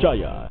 terpercaya.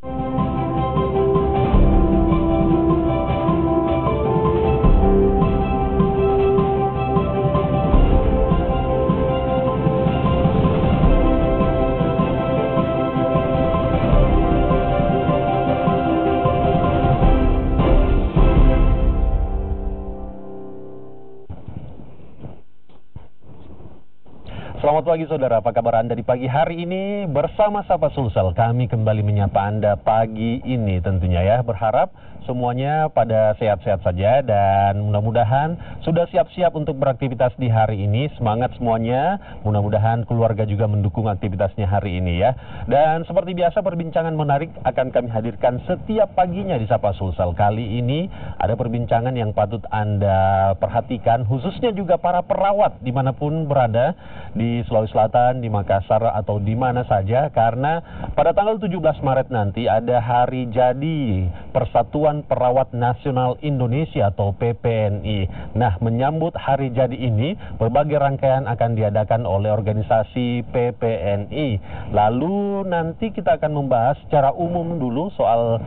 Selamat pagi saudara, apa kabar Anda di pagi hari ini? Bersama Sapa Sulsel, kami kembali menyapa Anda pagi ini tentunya ya. Berharap semuanya pada sehat-sehat saja dan mudah-mudahan sudah siap-siap untuk beraktivitas di hari ini. Semangat semuanya, mudah-mudahan keluarga juga mendukung aktivitasnya hari ini ya. Dan seperti biasa perbincangan menarik akan kami hadirkan setiap paginya di Sapa Sulsel. Kali ini ada perbincangan yang patut Anda perhatikan, khususnya juga para perawat dimanapun berada, di Sulawesi Selatan, di Makassar, atau di mana saja, karena pada tanggal 17 Maret nanti ada hari jadi Persatuan Perawat Nasional Indonesia atau PPNI. Nah, menyambut hari jadi ini, berbagai rangkaian akan diadakan oleh organisasi PPNI. Lalu nanti kita akan membahas secara umum dulu soal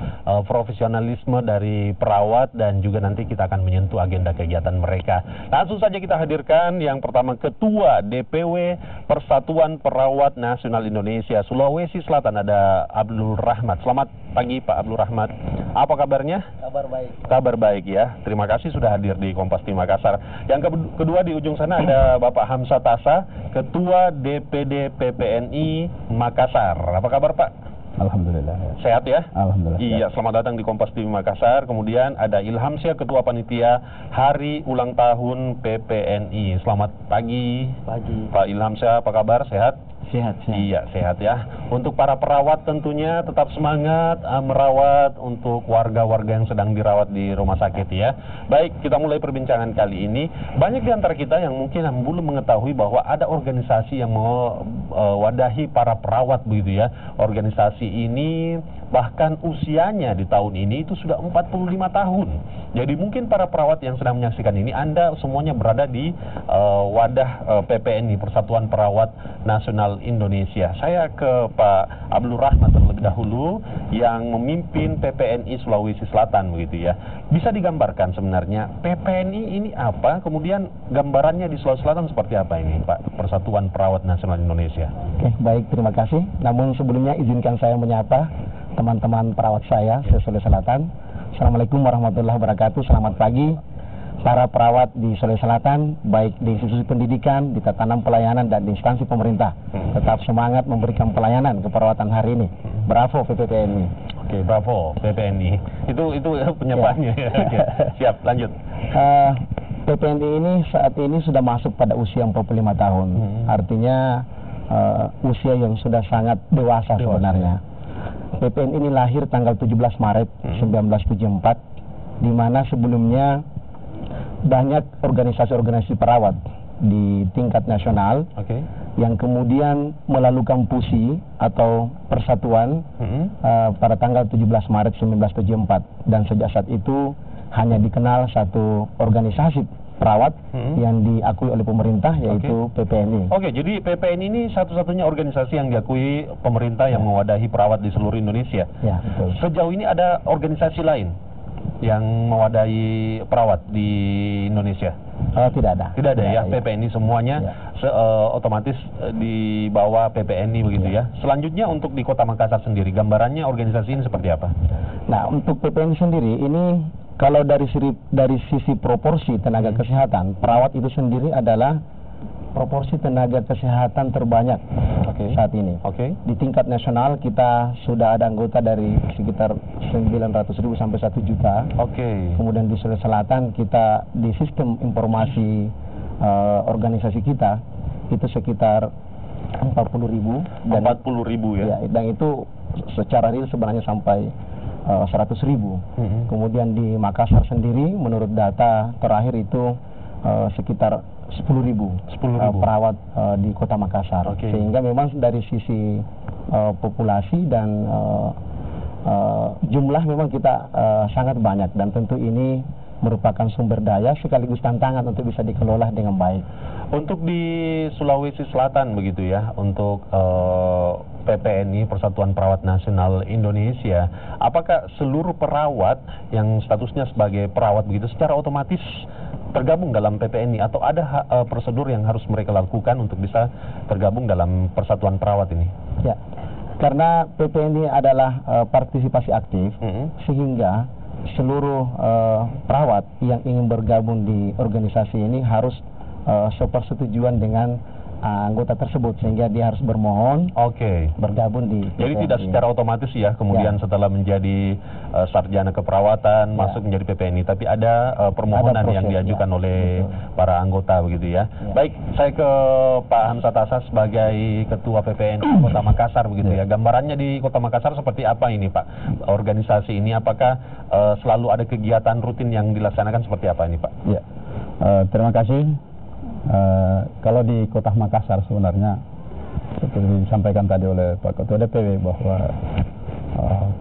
profesionalisme dari perawat dan juga nanti kita akan menyentuh agenda kegiatan mereka. Langsung saja kita hadirkan yang pertama Ketua DPW Persatuan Perawat Nasional Indonesia Sulawesi Selatan, ada Abdul Rahmat. Selamat pagi Pak Abdul Rahmat. Apa kabarnya? Kabar baik. Kabar baik ya. Terima kasih sudah hadir di Kompas TV Makassar. Yang kedua di ujung sana ada Bapak Hamsa Tasa, Ketua DPD PPNI Makassar. Apa kabar Pak? Alhamdulillah. Sehat ya? Alhamdulillah. Iya, selamat datang di Kompas TV Makassar. Kemudian ada Ilham Syah, Ketua Panitia Hari Ulang Tahun PPNI. Selamat pagi. Pagi. Pak Ilham Syah, apa kabar? Sehat? Sehat. Iya, sehat ya. Untuk para perawat tentunya tetap semangat merawat untuk warga-warga yang sedang dirawat di rumah sakit ya. Baik, kita mulai perbincangan kali ini. Banyak di antara kita yang mungkin belum mengetahui bahwa ada organisasi yang mewadahi para perawat begitu ya. Organisasi ini bahkan usianya di tahun ini itu sudah 45 tahun. Jadi mungkin para perawat yang sedang menyaksikan ini, Anda semuanya berada di wadah PPNI, Persatuan Perawat Nasional Indonesia. Saya ke Pak Abdul Rahmat terlebih dahulu yang memimpin PPNI Sulawesi Selatan begitu ya. Bisa digambarkan sebenarnya PPNI ini apa? Kemudian gambarannya di Sulawesi Selatan seperti apa ini Pak, Persatuan Perawat Nasional Indonesia? Oke, baik, terima kasih. Namun sebelumnya izinkan saya menyapa teman-teman perawat saya Sulawesi Selatan. Assalamualaikum warahmatullahi wabarakatuh. Selamat pagi para perawat di Sulawesi Selatan, baik di institusi pendidikan, di tatanan pelayanan, dan di instansi pemerintah. Tetap semangat memberikan pelayanan keperawatan hari ini. Bravo PPNI. Oke, bravo PPNI. Itu penyapaannya ya. Oke, siap, lanjut. PPNI ini saat ini sudah masuk pada usia 45 tahun. Artinya usia yang sudah sangat dewasa sebenarnya. PPNI ini lahir tanggal 17 Maret 1974, di mana sebelumnya banyak organisasi-organisasi perawat di tingkat nasional yang kemudian melakukan fusi atau persatuan pada tanggal 17 Maret 1974, dan sejak saat itu hanya dikenal satu organisasi perawat yang diakui oleh pemerintah, yaitu PPNI. Oke, jadi PPNI ini satu-satunya organisasi yang diakui pemerintah yang mewadahi perawat di seluruh Indonesia. Ya, betul. Sejauh ini ada organisasi lain yang mewadahi perawat di Indonesia? Tidak ada. Tidak ada ya, PPNI semuanya otomatis di bawah PPNI begitu ya. Selanjutnya untuk di Kota Makassar sendiri, gambarannya organisasi ini seperti apa? Nah, untuk PPNI sendiri ini, kalau dari sisi proporsi tenaga kesehatan, perawat itu sendiri adalah proporsi tenaga kesehatan terbanyak saat ini. Di tingkat nasional kita sudah ada anggota dari sekitar 900.000 sampai 1 juta. Kemudian di Sulawesi Selatan kita di sistem informasi organisasi kita itu sekitar 40.000. 40.000 ya? Dan itu secara real sebenarnya sampai 100.000. Kemudian di Makassar sendiri menurut data terakhir itu sekitar 10.000 perawat di Kota Makassar. Sehingga memang dari sisi populasi dan jumlah memang kita sangat banyak, dan tentu ini merupakan sumber daya sekaligus tantangan untuk bisa dikelola dengan baik. Untuk di Sulawesi Selatan begitu ya, untuk PPNI Persatuan Perawat Nasional Indonesia, apakah seluruh perawat yang statusnya sebagai perawat begitu secara otomatis tergabung dalam PPNI atau ada prosedur yang harus mereka lakukan untuk bisa tergabung dalam Persatuan Perawat ini? Ya, karena PPNI adalah partisipasi aktif, sehingga seluruh perawat yang ingin bergabung di organisasi ini harus sepersetujuan dengan anggota tersebut, sehingga dia harus bermohon bergabun di PPNI. Jadi tidak secara otomatis ya kemudian setelah menjadi sarjana keperawatan masuk menjadi PPNI, tapi ada permohonan proses, yang diajukan oleh para anggota begitu ya. Baik, saya ke Pak Hamzah Tasa sebagai Ketua PPNI Kota Makassar begitu ya. Gambarannya di Kota Makassar seperti apa ini Pak? Organisasi ini apakah selalu ada kegiatan rutin yang dilaksanakan seperti apa ini Pak? Ya, terima kasih. Kalau di Kota Makassar sebenarnya seperti disampaikan tadi oleh Pak Ketua DPW bahwa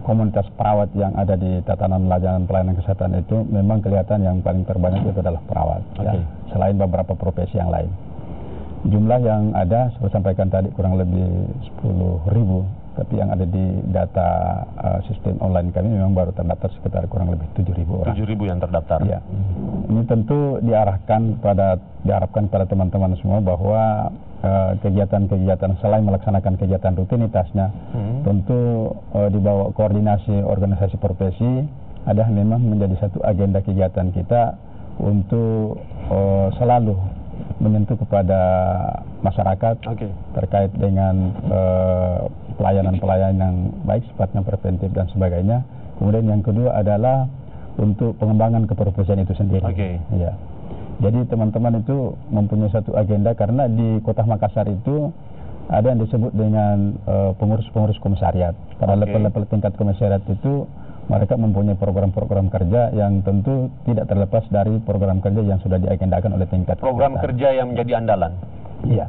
komunitas perawat yang ada di tatanan layanan pelayanan kesehatan itu memang kelihatan yang paling terbanyak itu adalah perawat, ya, selain beberapa profesi yang lain. Jumlah yang ada saya sampaikan tadi kurang lebih 10.000, tapi yang ada di data sistem online kami memang baru terdaftar sekitar kurang lebih 7.000 orang. 7.000 yang terdaftar. Ya. Ini tentu diharapkan pada teman-teman semua bahwa kegiatan-kegiatan selain melaksanakan kegiatan rutinitasnya, tentu di bawah koordinasi organisasi profesi ada memang menjadi satu agenda kegiatan kita untuk selalu menyentuh kepada masyarakat terkait dengan pelayanan-pelayanan yang baik sifatnya preventif dan sebagainya. Kemudian yang kedua adalah untuk pengembangan keprofesian itu sendiri. Ya. Jadi teman-teman itu mempunyai satu agenda karena di Kota Makassar itu ada yang disebut dengan pengurus-pengurus komisariat. Pada level-level tingkat komisariat itu mereka mempunyai program-program kerja yang tentu tidak terlepas dari program kerja yang sudah diagendakan oleh tingkat program kerja yang menjadi andalan. Iya.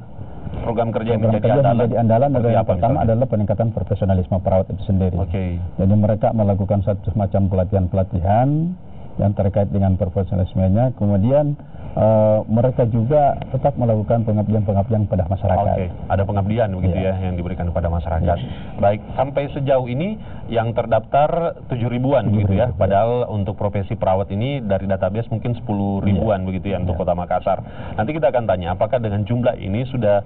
Program kerja yang menjadi andalan adalah yang pertama adalah peningkatan profesionalisme perawat itu sendiri. Jadi mereka melakukan satu semacam pelatihan yang terkait dengan profesionalismenya, kemudian mereka juga tetap melakukan pengabdian pada masyarakat. Ada pengabdian begitu ya yang diberikan kepada masyarakat. Baik, sampai sejauh ini yang terdaftar 7.000-an begitu ya. Padahal untuk profesi perawat ini dari database mungkin 10.000-an begitu ya untuk Kota Makassar. Nanti kita akan tanya apakah dengan jumlah ini sudah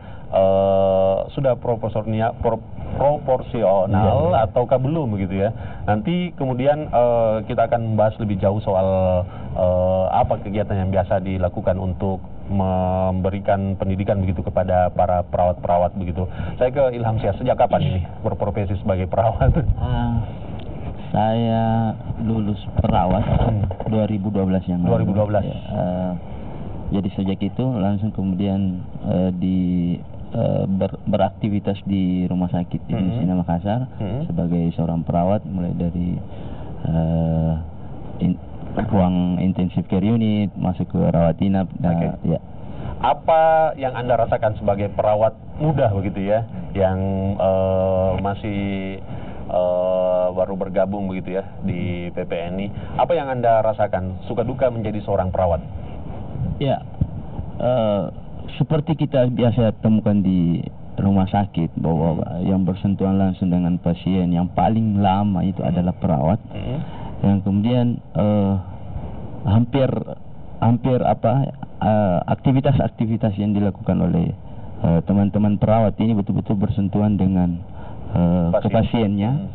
proporsional ataukah belum begitu ya. Nanti kemudian kita akan membahas lebih jauh soal apa kegiatan yang biasa dilakukan untuk memberikan pendidikan begitu kepada para perawat-perawat begitu. Saya ke Ilham Syah, sejak kapan ini berprofesi sebagai perawat? Saya lulus perawat 2012 yang lalu. 2012. Jadi sejak itu langsung kemudian beraktivitas di rumah sakit di Sina Makassar sebagai seorang perawat, mulai dari ruang intensive care unit, masuk ke rawat inap. Ya. Apa yang Anda rasakan sebagai perawat muda begitu ya, yang masih baru bergabung begitu ya di PPNI? Apa yang Anda rasakan, suka duka menjadi seorang perawat? Ya, seperti kita biasa temukan di rumah sakit, bahwa yang bersentuhan langsung dengan pasien yang paling lama itu adalah perawat. Yang kemudian hampir aktivitas-aktivitas yang dilakukan oleh teman-teman perawat ini betul-betul bersentuhan dengan pasiennya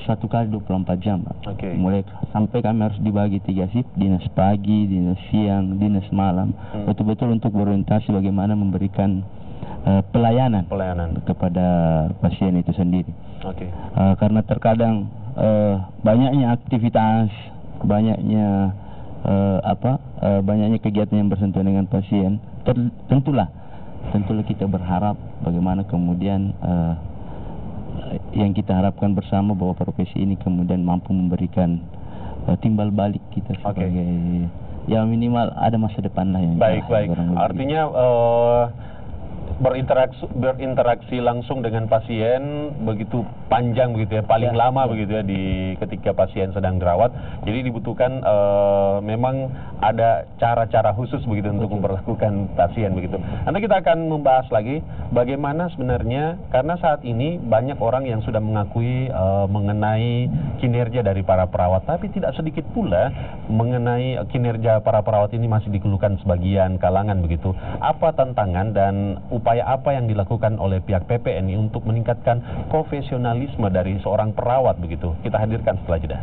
1 kali 24 jam. Mulai sampai kami harus dibagi 3 shift, dinas pagi, dinas siang, dinas malam, betul-betul untuk berorientasi bagaimana memberikan pelayanan kepada pasien itu sendiri. Karena terkadang banyaknya aktivitas, banyaknya kegiatan yang bersentuhan dengan pasien, tentulah kita berharap bagaimana kemudian yang kita harapkan bersama bahwa profesi ini kemudian mampu memberikan timbal balik kita sebagai ya minimal ada masa depan lah yang baik. Artinya berinteraksi langsung dengan pasien begitu panjang begitu ya, paling lama begitu ya ketika pasien sedang dirawat. Jadi dibutuhkan memang ada cara-cara khusus begitu untuk memperlakukan pasien begitu. Nanti kita akan membahas lagi bagaimana sebenarnya, karena saat ini banyak orang yang sudah mengakui mengenai kinerja dari para perawat, tapi tidak sedikit pula mengenai kinerja para perawat ini masih dikeluhkan sebagian kalangan begitu. Apa tantangan dan upaya apa yang dilakukan oleh pihak PPNI untuk meningkatkan profesionalisme dari seorang perawat begitu? Kita hadirkan setelah jeda.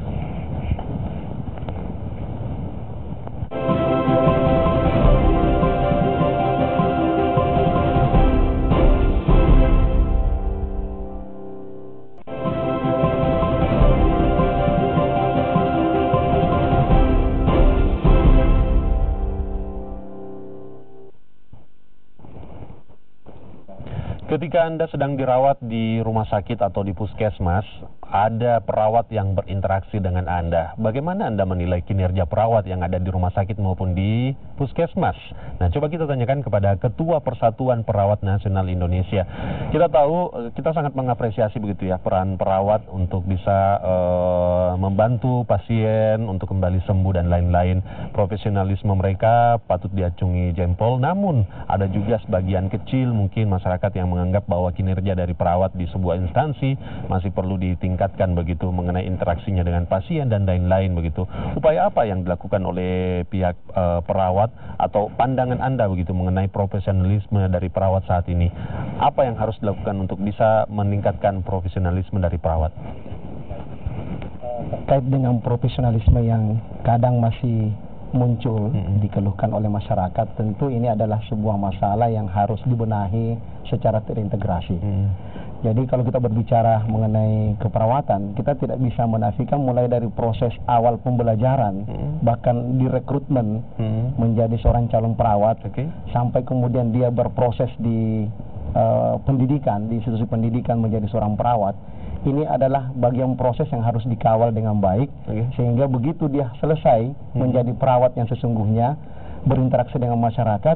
Ketika Anda sedang dirawat di rumah sakit atau di puskesmas, ada perawat yang berinteraksi dengan Anda. Bagaimana Anda menilai kinerja perawat yang ada di rumah sakit maupun di puskesmas? Nah, coba kita tanyakan kepada Ketua Persatuan Perawat Nasional Indonesia. Kita tahu, kita sangat mengapresiasi begitu ya peran perawat untuk bisa membantu pasien untuk kembali sembuh dan lain-lain. Profesionalisme mereka patut diacungi jempol. Namun, ada juga sebagian kecil mungkin masyarakat yang menganggap bahwa kinerja dari perawat di sebuah instansi masih perlu ditingkatkan begitu mengenai interaksinya dengan pasien dan lain-lain begitu. Upaya apa yang dilakukan oleh pihak perawat atau pandangan Anda begitu mengenai profesionalisme dari perawat saat ini? Apa yang harus dilakukan untuk bisa meningkatkan profesionalisme dari perawat? Terkait dengan profesionalisme yang kadang masih muncul dikeluhkan oleh masyarakat, tentu ini adalah sebuah masalah yang harus dibenahi secara terintegrasi. Jadi kalau kita berbicara mengenai keperawatan, kita tidak bisa menafikan mulai dari proses awal pembelajaran, bahkan di rekrutmen menjadi seorang calon perawat, sampai kemudian dia berproses di pendidikan, di institusi pendidikan menjadi seorang perawat. Ini adalah bagian proses yang harus dikawal dengan baik, sehingga begitu dia selesai menjadi perawat yang sesungguhnya, berinteraksi dengan masyarakat,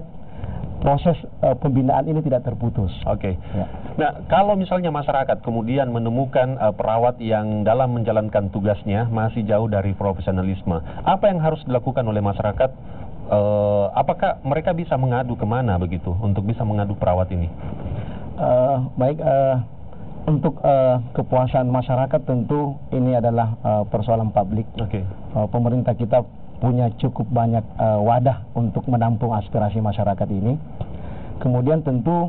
proses pembinaan ini tidak terputus. Ya. Nah, kalau misalnya masyarakat kemudian menemukan perawat yang dalam menjalankan tugasnya masih jauh dari profesionalisme, apa yang harus dilakukan oleh masyarakat? Apakah mereka bisa mengadu kemana begitu untuk bisa mengadu perawat ini? Untuk kepuasan masyarakat tentu ini adalah persoalan publik. Pemerintah kita punya cukup banyak wadah untuk menampung aspirasi masyarakat ini. Kemudian tentu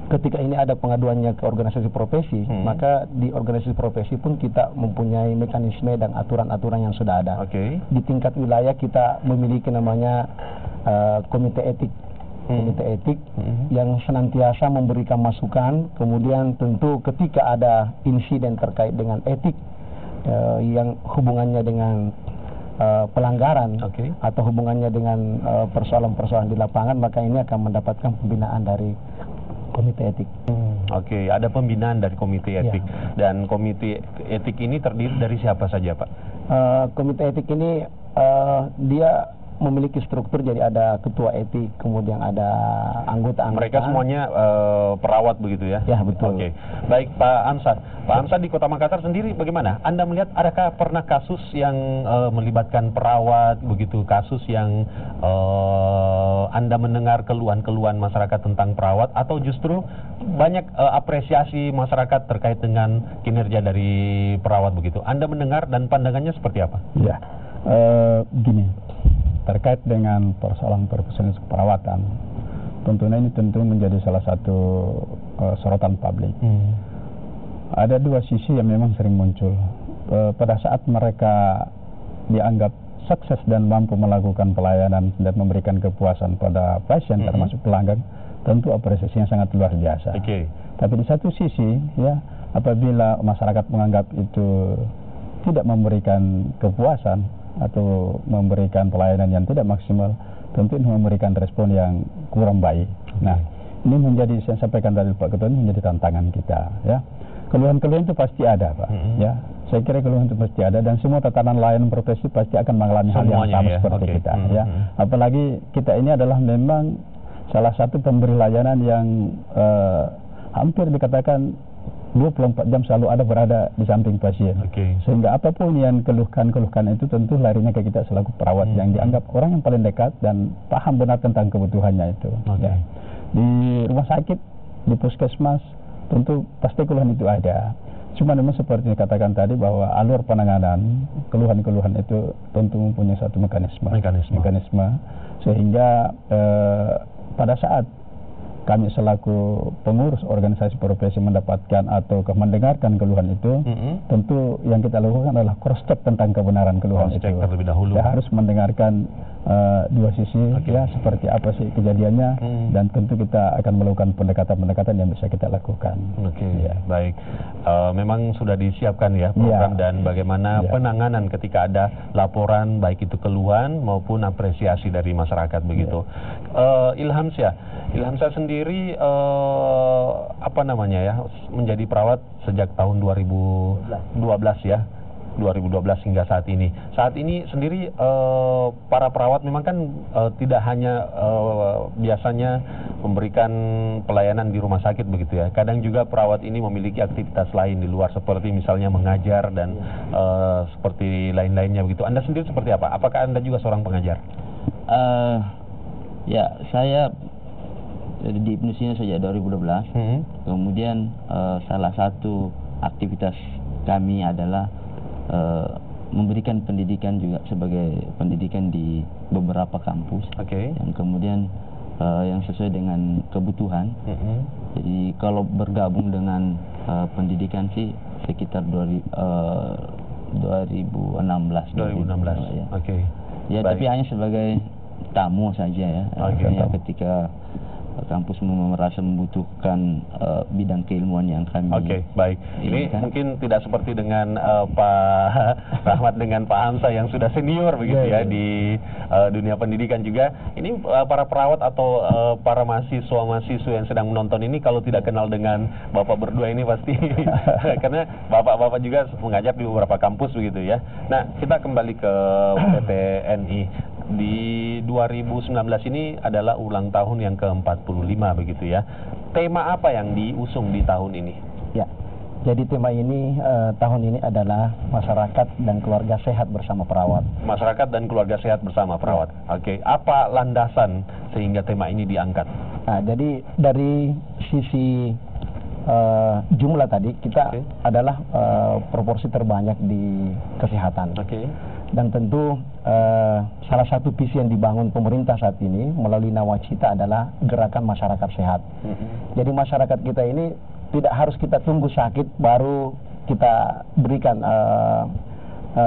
ketika ini ada pengaduannya ke organisasi profesi, maka di organisasi profesi pun kita mempunyai mekanisme dan aturan-aturan yang sudah ada. Di tingkat wilayah kita memiliki namanya komite etik. Komite etik yang senantiasa memberikan masukan. Kemudian tentu ketika ada insiden terkait dengan etik yang hubungannya dengan pelanggaran atau hubungannya dengan persoalan-persoalan di lapangan, maka ini akan mendapatkan pembinaan dari komite etik. Ada pembinaan dari komite etik. Dan komite etik ini terdiri dari siapa saja, Pak? Komite etik ini dia memiliki struktur, jadi ada ketua etik, kemudian ada anggota-anggota. Mereka semuanya perawat begitu ya? Ya, betul. Baik, Pak Ansar. Pak Ansar, di Kota Makassar sendiri bagaimana? Anda melihat adakah pernah kasus yang melibatkan perawat begitu, kasus yang Anda mendengar keluhan-keluhan masyarakat tentang perawat, atau justru banyak apresiasi masyarakat terkait dengan kinerja dari perawat begitu? Anda mendengar dan pandangannya seperti apa? Ya, gini. Terkait dengan persoalan profesional keperawatan, tentunya ini tentu menjadi salah satu sorotan publik. Ada dua sisi yang memang sering muncul. Pada saat mereka dianggap sukses dan mampu melakukan pelayanan dan memberikan kepuasan pada pasien termasuk pelanggan, tentu apresiasinya sangat luar biasa. Tapi di satu sisi, ya, apabila masyarakat menganggap itu tidak memberikan kepuasan atau memberikan pelayanan yang tidak maksimal, tentu ini memberikan respon yang kurang baik. Nah, ini menjadi, saya sampaikan tadi Pak Ketua, ini menjadi tantangan kita, ya. Keluhan-keluhan itu pasti ada, Pak. Ya, saya kira keluhan itu pasti ada, dan semua tatanan layanan profesi pasti akan mengalami hal yang sama seperti kita, ya. Apalagi kita ini adalah memang salah satu pemberi layanan yang hampir dikatakan 24 jam selalu berada di samping pasien. Sehingga apapun yang keluhkan itu tentu larinya ke kita selaku perawat yang dianggap orang yang paling dekat dan paham benar tentang kebutuhannya itu. Ya. Di rumah sakit, di puskesmas, tentu pasti keluhan itu ada. Cuma memang seperti dikatakan tadi bahwa alur penanganan keluhan-keluhan itu tentu mempunyai satu mekanisme. Sehingga pada saat kami selaku pengurus organisasi profesi mendapatkan atau mendengarkan keluhan itu, tentu yang kita lakukan adalah cross check tentang kebenaran keluhan itu. Terlebih dahulu. Ya, harus mendengarkan dua sisi, ya seperti apa sih kejadiannya, dan tentu kita akan melakukan pendekatan-pendekatan yang bisa kita lakukan. Ya. Baik, memang sudah disiapkan ya program dan bagaimana penanganan ketika ada laporan baik itu keluhan maupun apresiasi dari masyarakat begitu. Ilham Syah sendiri apa namanya ya, menjadi perawat sejak tahun 2012 ya. 2012 hingga saat ini. Saat ini sendiri para perawat memang kan tidak hanya biasanya memberikan pelayanan di rumah sakit begitu ya. Kadang juga perawat ini memiliki aktivitas lain di luar seperti misalnya mengajar dan seperti lain-lainnya begitu. Anda sendiri seperti apa? Apakah Anda juga seorang pengajar? Ya, saya di Indonesia sejak 2012. Kemudian salah satu aktivitas kami adalah memberikan pendidikan juga sebagai pendidikan di beberapa kampus. Yang kemudian yang sesuai dengan kebutuhan. Jadi kalau bergabung dengan pendidikan sih sekitar 2016. Ya, tapi hanya sebagai tamu saja ya. Artinya ketika kampus merasa membutuhkan bidang keilmuan yang kami. Baik. Ini mungkin tidak seperti dengan Pak Rahmat dengan Pak Hamzah yang sudah senior begitu ya di dunia pendidikan juga. Ini para perawat atau para mahasiswa yang sedang menonton ini kalau tidak kenal dengan Bapak berdua ini pasti karena Bapak juga mengajar di beberapa kampus begitu ya. Nah, kita kembali ke PPNI. Di 2019 ini adalah ulang tahun yang ke-45 begitu ya. Tema apa yang diusung di tahun ini? Ya, jadi tema ini tahun ini adalah masyarakat dan keluarga sehat bersama perawat. Masyarakat dan keluarga sehat bersama perawat. Apa landasan sehingga tema ini diangkat? Nah, jadi dari sisi jumlah tadi kita adalah proporsi terbanyak di kesehatan. Dan tentu salah satu visi yang dibangun pemerintah saat ini melalui Nawacita adalah gerakan masyarakat sehat. Jadi masyarakat kita ini tidak harus kita tunggu sakit baru kita berikan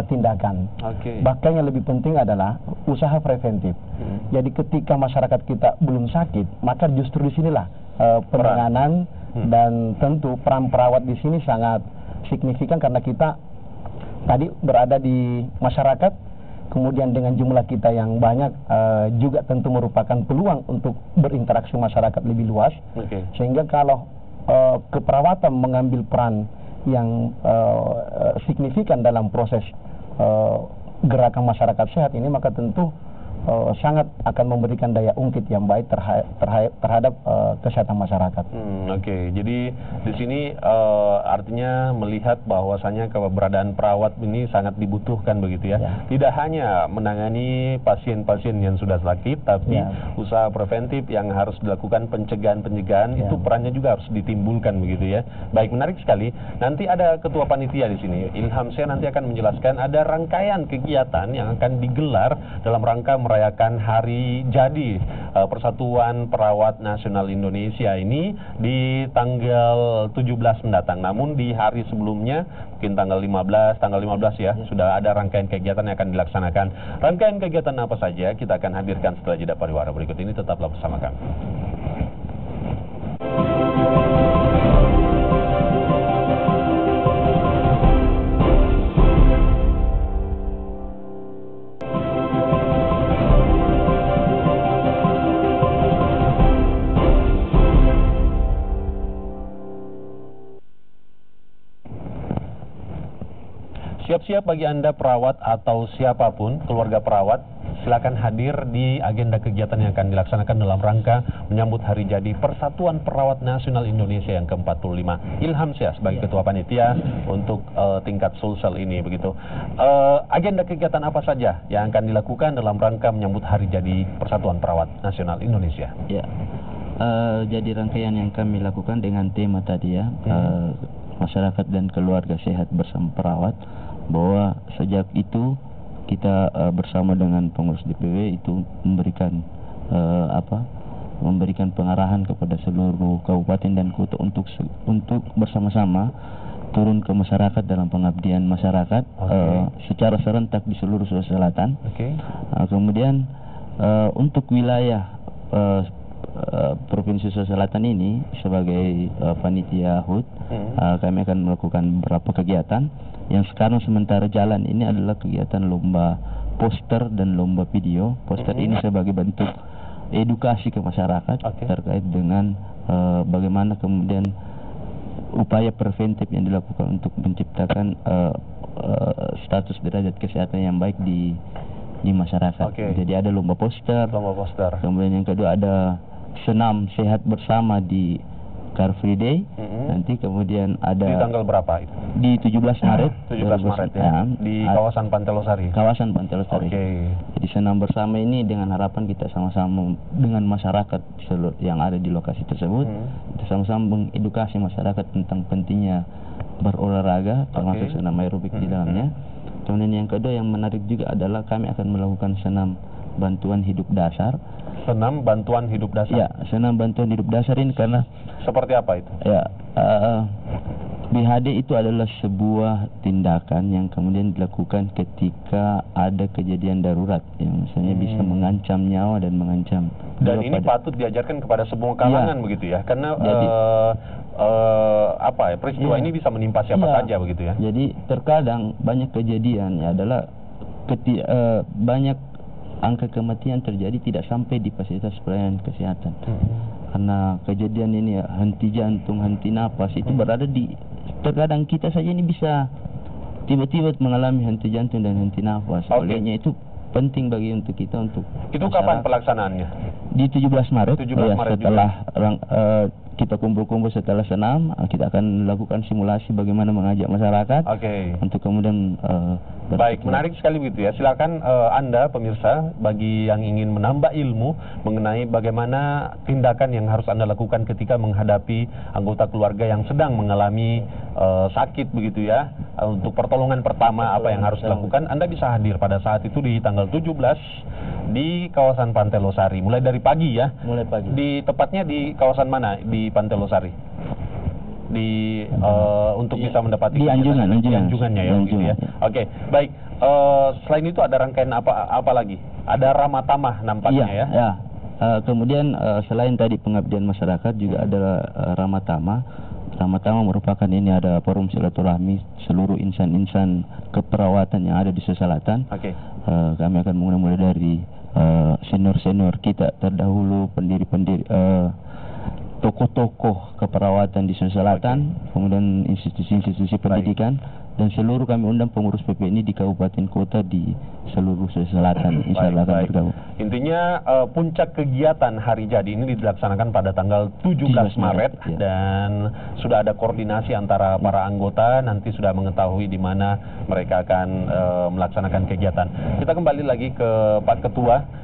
tindakan. Bahkan yang lebih penting adalah usaha preventif. Jadi ketika masyarakat kita belum sakit, maka justru disinilah penanganan dan tentu peran perawat di sini sangat signifikan karena kita tadi berada di masyarakat, kemudian dengan jumlah kita yang banyak juga tentu merupakan peluang untuk berinteraksi masyarakat lebih luas. Sehingga kalau keperawatan mengambil peran yang signifikan dalam proses gerakan masyarakat sehat ini, maka tentu sangat akan memberikan daya ungkit yang baik terhadap kesehatan masyarakat. Jadi di sini artinya melihat bahwasanya keberadaan perawat ini sangat dibutuhkan begitu ya. Tidak hanya menangani pasien-pasien yang sudah sakit, tapi usaha preventif yang harus dilakukan, pencegahan itu perannya juga harus ditimbulkan begitu ya. Baik, menarik sekali. Nanti ada ketua panitia di sini. Ilham Syah nanti akan menjelaskan ada rangkaian kegiatan yang akan digelar dalam rangka merayakan hari jadi Persatuan Perawat Nasional Indonesia ini di tanggal 17 mendatang. Namun di hari sebelumnya, mungkin tanggal 15 ya, sudah ada rangkaian kegiatan yang akan dilaksanakan. Rangkaian kegiatan apa saja kita akan hadirkan setelah jeda pariwara berikut ini. Tetaplah bersama kami. Siap-siap bagi Anda perawat atau siapapun, keluarga perawat, silakan hadir di agenda kegiatan yang akan dilaksanakan dalam rangka menyambut hari jadi Persatuan Perawat Nasional Indonesia yang ke-45. Ilham Syah sebagai Ketua Panitia untuk tingkat Sulsel ini begitu. Agenda kegiatan apa saja yang akan dilakukan dalam rangka menyambut hari jadi Persatuan Perawat Nasional Indonesia? Ya, jadi rangkaian yang kami lakukan dengan tema tadi ya, masyarakat dan keluarga sehat bersama perawat, bahwa sejak itu kita bersama dengan pengurus DPW itu memberikan memberikan pengarahan kepada seluruh kabupaten dan kota untuk bersama-sama turun ke masyarakat dalam pengabdian masyarakat secara serentak di seluruh Sulawesi Selatan. Kemudian untuk wilayah Provinsi Sulawesi Selatan ini sebagai panitia HUT, kami akan melakukan beberapa kegiatan. Yang sekarang sementara jalan ini adalah kegiatan lomba poster dan lomba video. Poster ini sebagai bentuk edukasi ke masyarakat terkait dengan bagaimana kemudian upaya preventif yang dilakukan untuk menciptakan status derajat kesehatan yang baik di masyarakat. Jadi ada lomba poster. Kemudian yang kedua ada senam sehat bersama di Car Free Day. Nanti kemudian ada di tanggal berapa itu? Di 17 Maret. 17 Maret ya. Di kawasan Pantai Losari. Kawasan Pantai Losari. Jadi senam bersama ini dengan harapan kita sama-sama dengan masyarakat yang ada di lokasi tersebut, kita sama-sama mengedukasi masyarakat tentang pentingnya berolahraga, termasuk senam aerobik di dalamnya. Kemudian yang kedua yang menarik juga adalah kami akan melakukan senam bantuan hidup dasar. Senam bantuan hidup dasar? Ya, senam bantuan hidup dasar ini karena seperti apa itu? Ya, BHD itu adalah sebuah tindakan yang kemudian dilakukan ketika ada kejadian darurat yang misalnya bisa mengancam nyawa dan mengancam. Dan ini patut diajarkan kepada semua kalangan begitu ya, karena jadi, peristiwa ini bisa menimpa siapa saja begitu ya. Jadi terkadang banyak kejadian ya adalah banyak angka kematian terjadi tidak sampai di fasilitas pelayanan kesehatan. Karena kejadian ini henti jantung, henti napas itu berada di, terkadang kita saja ini bisa tiba-tiba mengalami henti jantung dan henti napas. Olehnya itu penting bagi untuk kita untuk itu kapan pelaksanaannya? Di 17 Maret. 17 Maret setelah kita kumpul-kumpul setelah senam, kita akan melakukan simulasi bagaimana mengajak masyarakat untuk kemudian baik, menarik sekali begitu ya. Silakan Anda pemirsa, bagi yang ingin menambah ilmu mengenai bagaimana tindakan yang harus Anda lakukan ketika menghadapi anggota keluarga yang sedang mengalami sakit begitu ya, untuk pertolongan pertama apa yang harus dilakukan, Anda bisa hadir pada saat itu di tanggal 17 di kawasan Pantai Losari, mulai dari pagi ya. Mulai pagi. Di tepatnya di kawasan mana di Pantai Losari? Di untuk bisa mendapati di anjungannya ya, begitu ya. Baik. Selain itu ada rangkaian apa lagi? Ada Ramah Tamah nampaknya ya. Kemudian selain tadi pengabdian masyarakat juga ada Ramah Tamah. Ramah Tamah merupakan ini ada forum silaturahmi seluruh insan-insan keperawatan yang ada di Sulawesi Selatan. Kami akan mulai dari senior-senior kita terdahulu, pendiri-pendiri tokoh-tokoh keperawatan di Sulawesi Selatan, kemudian institusi-institusi pendidikan, dan seluruh kami undang pengurus PPNI di kabupaten kota di seluruh Sulawesi Selatan. Insya Allah akan bergabung. Intinya puncak kegiatan hari jadi ini dilaksanakan pada tanggal 17 Maret dan sudah ada koordinasi antara para anggota, nanti sudah mengetahui di mana mereka akan melaksanakan kegiatan. Kita kembali lagi ke Pak Ketua.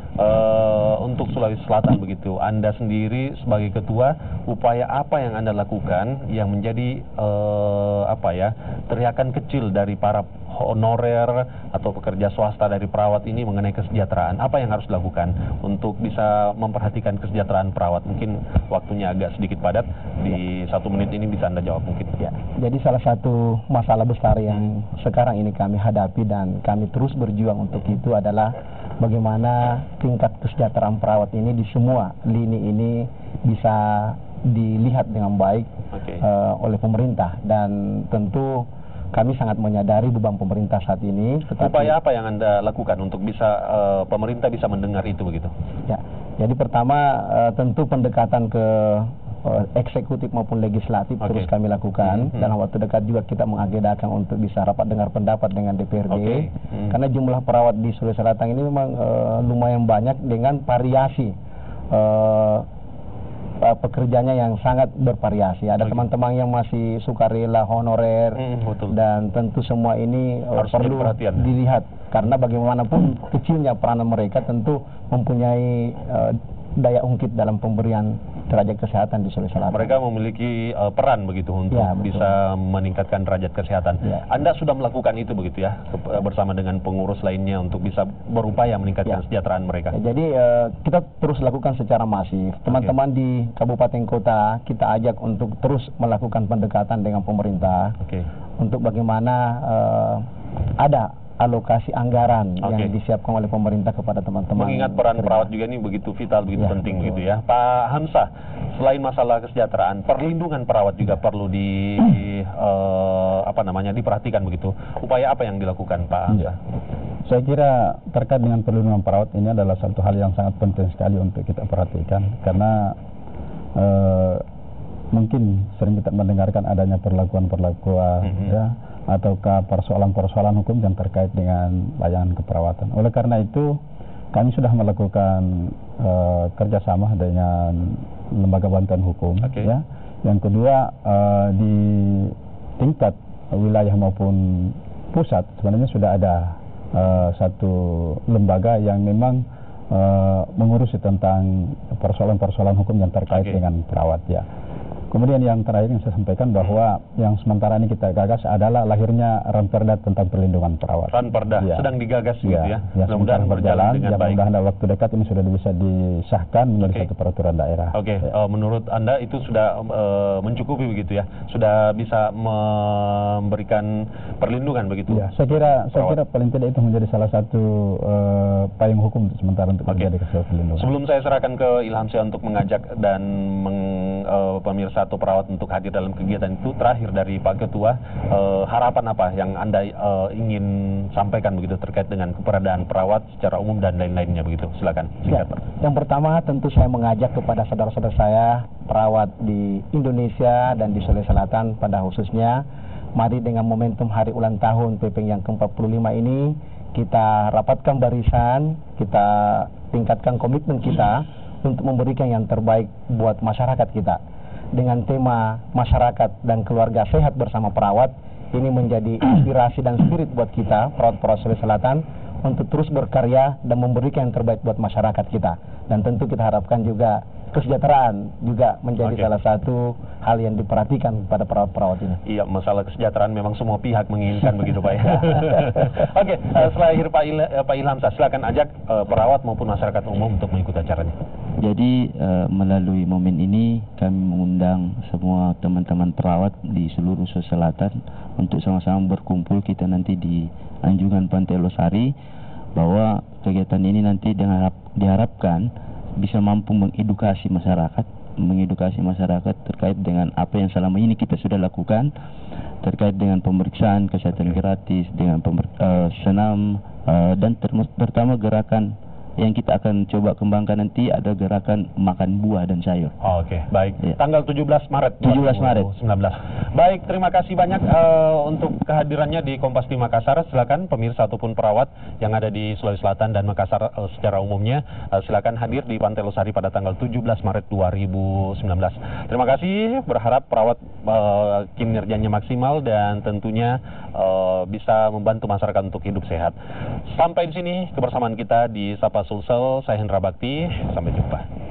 Untuk Sulawesi Selatan begitu, Anda sendiri sebagai ketua, upaya apa yang Anda lakukan yang menjadi teriakan kecil dari para honorer atau pekerja swasta dari perawat ini mengenai kesejahteraan? Apa yang harus dilakukan untuk bisa memperhatikan kesejahteraan perawat? Mungkin waktunya agak sedikit padat, di 1 menit ini bisa Anda jawab mungkin. Ya, jadi salah satu masalah besar yang sekarang ini kami hadapi dan kami terus berjuang untuk itu adalah bagaimana tingkat kesejahteraan perawat ini di semua lini ini bisa dilihat dengan baik oleh pemerintah, dan tentu kami sangat menyadari beban pemerintah saat ini. Upaya apa yang Anda lakukan untuk bisa pemerintah bisa mendengar itu begitu? Ya, jadi pertama tentu pendekatan ke eksekutif maupun legislatif terus kami lakukan. Dalam waktu dekat juga kita mengagendakan untuk bisa rapat dengar pendapat dengan DPRD. Karena jumlah perawat di Sulawesi Selatan ini memang lumayan banyak dengan variasi pekerjaannya yang sangat bervariasi. Ada teman-teman yang masih sukarela, honorer, dan tentu semua ini perlu dilihat karena bagaimanapun kecilnya peranan mereka tentu mempunyai daya ungkit dalam pemberian derajat kesehatan di Sulawesi Selatan. Mereka memiliki peran begitu untuk bisa meningkatkan derajat kesehatan. Anda sudah melakukan itu begitu ya, bersama dengan pengurus lainnya untuk bisa berupaya meningkatkan kesejahteraan mereka. Jadi kita terus lakukan secara masif. Teman-teman di kabupaten kota kita ajak untuk terus melakukan pendekatan dengan pemerintah untuk bagaimana ada alokasi anggaran yang disiapkan oleh pemerintah kepada teman-teman. Mengingat peran perawat juga ini begitu vital, begitu penting begitu ya. Pak Hamzah, selain masalah kesejahteraan, perlindungan perawat juga perlu diperhatikan begitu. Upaya apa yang dilakukan Pak Hamzah? Saya kira terkait dengan perlindungan perawat ini adalah satu hal yang sangat penting sekali untuk kita perhatikan karena mungkin sering kita mendengarkan adanya perlakuan-perlakuan ya, ataukah persoalan-persoalan hukum yang terkait dengan layanan keperawatan. Oleh karena itu, kami sudah melakukan kerjasama dengan lembaga bantuan hukum. Ya. Yang kedua, di tingkat wilayah maupun pusat sebenarnya sudah ada satu lembaga yang memang mengurusi tentang persoalan-persoalan hukum yang terkait dengan perawat ya. Kemudian yang terakhir yang saya sampaikan bahwa yang sementara ini kita gagas adalah lahirnya Ranperda tentang perlindungan perawat. Ranperda sedang digagas gitu ya. Mudah-mudahan berjalan dengan baik. Mudah-mudahan waktu dekat ini sudah bisa disahkan menjadi satu peraturan daerah. Menurut Anda itu sudah mencukupi begitu ya? Sudah bisa memberikan perlindungan begitu? Ya, saya kira paling tidak itu menjadi salah satu payung hukum sementara untuk menjadi perlindungan. Sebelum saya serahkan ke Ilham Syah untuk mengajak dan pemirsa atau perawat untuk hadir dalam kegiatan itu, terakhir dari Pak Ketua, harapan apa yang Anda ingin sampaikan begitu terkait dengan keberadaan perawat secara umum dan lain-lainnya begitu? Silakan. Yang pertama tentu saya mengajak kepada saudara-saudara saya perawat di Indonesia dan di Sulawesi Selatan pada khususnya, mari dengan momentum hari ulang tahun PPIN yang ke-45 ini kita rapatkan barisan, kita tingkatkan komitmen kita untuk memberikan yang terbaik buat masyarakat kita. Dengan tema masyarakat dan keluarga sehat bersama perawat, ini menjadi inspirasi dan spirit buat kita perawat-perawat Sulawesi Selatan untuk terus berkarya dan memberikan yang terbaik buat masyarakat kita. Dan tentu kita harapkan juga kesejahteraan juga menjadi salah satu hal yang diperhatikan pada perawat-perawat ini. Iya, masalah kesejahteraan memang semua pihak menginginkan begitu Pak. Setelah akhir Pak Ilham Syah, silakan ajak perawat maupun masyarakat umum untuk mengikuti acaranya. Jadi melalui momen ini kami mengundang semua teman-teman perawat di seluruh Sulawesi Selatan untuk sama-sama berkumpul kita nanti di Anjungan Pantai Losari, bahwa kegiatan ini nanti diharapkan bisa mampu mengedukasi masyarakat terkait dengan apa yang selama ini kita sudah lakukan terkait dengan pemeriksaan kesehatan gratis, dengan senam, dan terutama gerakan yang kita akan coba kembangkan nanti ada gerakan makan buah dan sayur. Baik. Ya. Tanggal 17 Maret 2019. Baik, terima kasih banyak untuk kehadirannya di Kompas TV Makassar. Silakan pemirsa ataupun perawat yang ada di Sulawesi Selatan dan Makassar secara umumnya, silakan hadir di Pantai Losari pada tanggal 17 Maret 2019. Terima kasih, berharap perawat kinerjanya maksimal dan tentunya bisa membantu masyarakat untuk hidup sehat. Sampai di sini kebersamaan kita di Sapa Sulsel. Saya Hendra Bakti, sampai jumpa.